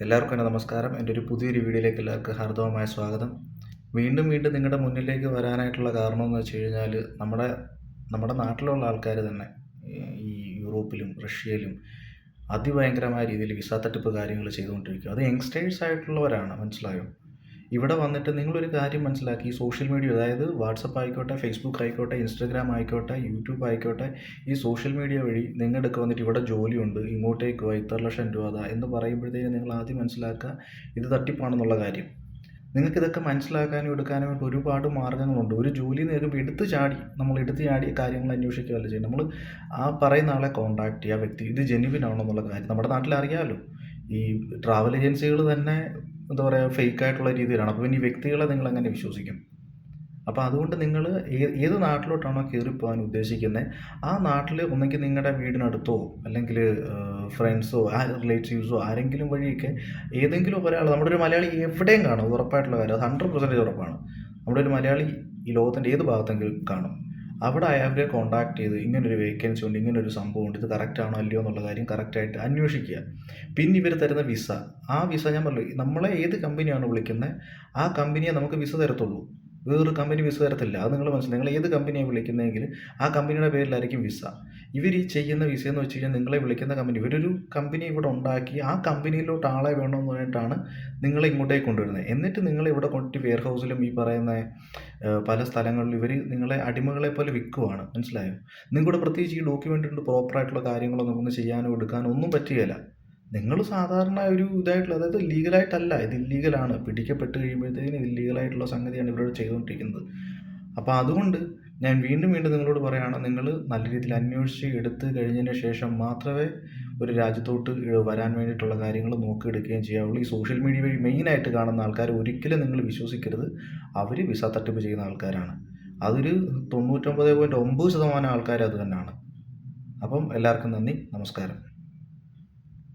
എല്ലാവർക്കും എൻ്റെ നമസ്കാരം. എൻ്റെ ഒരു പുതിയൊരു വീഡിയോയിലേക്ക് എല്ലാവർക്കും ഹാർദവമായ സ്വാഗതം. വീണ്ടും നിങ്ങളുടെ മുന്നിലേക്ക് വരാനായിട്ടുള്ള കാരണം എന്ന് വെച്ച് കഴിഞ്ഞാൽ നമ്മുടെ നാട്ടിലുള്ള ആൾക്കാർ തന്നെ ഈ യൂറോപ്പിലും റഷ്യയിലും അതിഭയങ്കരമായ രീതിയിൽ വിസ തട്ടിപ്പ് കാര്യങ്ങൾ ചെയ്തുകൊണ്ടിരിക്കുക. അത് യങ്സ്റ്റേഴ്സ് ആയിട്ടുള്ളവരാണ്, മനസ്സിലായോ? ഇവിടെ വന്നിട്ട് നിങ്ങളൊരു കാര്യം മനസ്സിലാക്കി, ഈ സോഷ്യൽ മീഡിയ, അതായത് വാട്സപ്പ് ആയിക്കോട്ടെ, ഫേസ്ബുക്ക് ആയിക്കോട്ടെ, ഇൻസ്റ്റാഗ്രാം ആയിക്കോട്ടെ, യൂട്യൂബ് ആയിക്കോട്ടെ, ഈ സോഷ്യൽ മീഡിയ വഴി നിങ്ങളുടെയൊക്കെ വന്നിട്ട് ഇവിടെ ജോലിയുണ്ട്, ഇങ്ങോട്ടേക്ക് വാ, ഇത്ര ലക്ഷം രൂപ അതാ എന്ന് പറയുമ്പോഴത്തേക്കും നിങ്ങൾ ആദ്യം മനസ്സിലാക്കുക ഇത് തട്ടിപ്പാണെന്നുള്ള കാര്യം. നിങ്ങൾക്കിതൊക്കെ മനസ്സിലാക്കാനും എടുക്കാനായിട്ട് ഒരുപാട് മാർഗ്ഗങ്ങളുണ്ട്. ഒരു ജോലി നേടുമ്പോൾ എടുത്ത് ചാടി കാര്യങ്ങൾ അന്വേഷിക്കുകയല്ല ചെയ്യുന്നത്. നമ്മൾ ആ പറയുന്ന ആളെ കോൺടാക്ട് ചെയ്യുക, ആ വ്യക്തി ഇത് ജെന്യുവിൻ ആണോ എന്നുള്ള കാര്യം നമ്മുടെ നാട്ടിൽ അറിയാമല്ലോ. ഈ ട്രാവൽ ഏജൻസികൾ തന്നെ എന്താ പറയുക, ഫേക്ക് ആയിട്ടുള്ള രീതിയിലാണ്. അപ്പോൾ പിന്നെ ഈ വ്യക്തികളെ നിങ്ങൾ എങ്ങനെ വിശ്വസിക്കും? അപ്പോൾ അതുകൊണ്ട് നിങ്ങൾ ഏത് നാട്ടിലോട്ടാണോ കയറിപ്പോകാൻ ഉദ്ദേശിക്കുന്നത്, ആ നാട്ടിൽ ഒന്നെങ്കിൽ നിങ്ങളുടെ വീടിനടുത്തോ അല്ലെങ്കിൽ ഫ്രണ്ട്സോ റിലേറ്റീവ്സോ ആരെങ്കിലും വഴിയൊക്കെ ഏതെങ്കിലും ഒരാൾ, നമ്മുടെ ഒരു മലയാളി എവിടെയും കാണും, ഉറപ്പായിട്ടുള്ള കാര്യം, അത് 100% ഉറപ്പാണ്. നമ്മുടെ ഒരു മലയാളി ഈ ലോകത്തിൻ്റെ ഏത് ഭാഗത്തെങ്കിലും കാണും. അവിടെ അവരെ കോൺടാക്ട് ചെയ്ത് ഇങ്ങനൊരു വേക്കൻസി ഉണ്ട്, ഇങ്ങനൊരു സംഭവം ഉണ്ട്, ഇത് കറക്റ്റ് ആണോ അല്ലയോ എന്നുള്ള കാര്യം കറക്റ്റായിട്ട് അന്വേഷിക്കുക. പിന്നെ ഇവർ തരുന്ന വിസ, ആ വിസ ഞാൻ പറഞ്ഞു, നമ്മളെ ഏത് കമ്പനിയാണ് വിളിക്കുന്നത് ആ കമ്പനിയെ നമുക്ക് വിസ തരത്തുള്ളൂ. വേറൊരു കമ്പനി വിസ തരത്തില്ല. അത് നിങ്ങൾ മനസ്സിലായി. നിങ്ങൾ ഏത് കമ്പനിയാണ് വിളിക്കുന്നതെങ്കിൽ ആ കമ്പനിയുടെ പേരിലായിരിക്കും വിസ. ഇവർ ഈ ചെയ്യുന്ന വിസ എന്ന് വെച്ച് കഴിഞ്ഞാൽ, നിങ്ങളെ വിളിക്കുന്ന കമ്പനി, ഇവരൊരു കമ്പനി ഇവിടെ ഉണ്ടാക്കി ആ കമ്പനിയിലോട്ട് ആളെ വേണമെന്ന് പറഞ്ഞിട്ടാണ് നിങ്ങളെ ഇങ്ങോട്ടേക്ക് കൊണ്ടുവരുന്നത്. എന്നിട്ട് നിങ്ങളെ ഇവിടെ കൊണ്ടിട്ട് വെയർ ഹൗസിലും ഈ പറയുന്ന പല സ്ഥലങ്ങളിലും ഇവർ നിങ്ങളെ അടിമകളെ പോലെ വിൽക്കുവാണ്, മനസ്സിലായോ? നിങ്ങളുടെ പ്രത്യേകിച്ച് ഈ ഡോക്യുമെൻ്റ് പ്രോപ്പറായിട്ടുള്ള കാര്യങ്ങളൊന്നും ഒന്ന് ചെയ്യാനോ എടുക്കാനോ ഒന്നും പറ്റുകയില്ല. നിങ്ങൾ സാധാരണ ഒരു ഇതായിട്ടുള്ള, അതായത് ലീഗലായിട്ടല്ല, ഇത് ഇല്ലീഗലാണ്. പിടിക്കപ്പെട്ട് കഴിയുമ്പോഴത്തേക്കിന് ഇല്ലീഗലായിട്ടുള്ള സംഗതിയാണ് ഇവരോട് ചെയ്തുകൊണ്ടിരിക്കുന്നത്. അപ്പോൾ അതുകൊണ്ട് ഞാൻ വീണ്ടും നിങ്ങളോട് പറയുകയാണ്, നിങ്ങൾ നല്ല രീതിയിൽ അന്വേഷിച്ച് എടുത്ത് കഴിഞ്ഞതിന് ശേഷം മാത്രമേ ഒരു രാജ്യത്തോട്ട് വരാൻ വേണ്ടിയിട്ടുള്ള കാര്യങ്ങൾ നോക്കിയെടുക്കുകയും ചെയ്യാവുള്ളൂ. ഈ സോഷ്യൽ മീഡിയ വഴി മെയിനായിട്ട് കാണുന്ന ആൾക്കാർ ഒരിക്കലും നിങ്ങൾ വിശ്വസിക്കരുത്. അവർ വിസ തട്ടിപ്പ് ചെയ്യുന്ന ആൾക്കാരാണ്. അതൊരു 99.9% ആൾക്കാർ അത് തന്നെയാണ്. അപ്പം എല്ലാവർക്കും നന്ദി, നമസ്കാരം.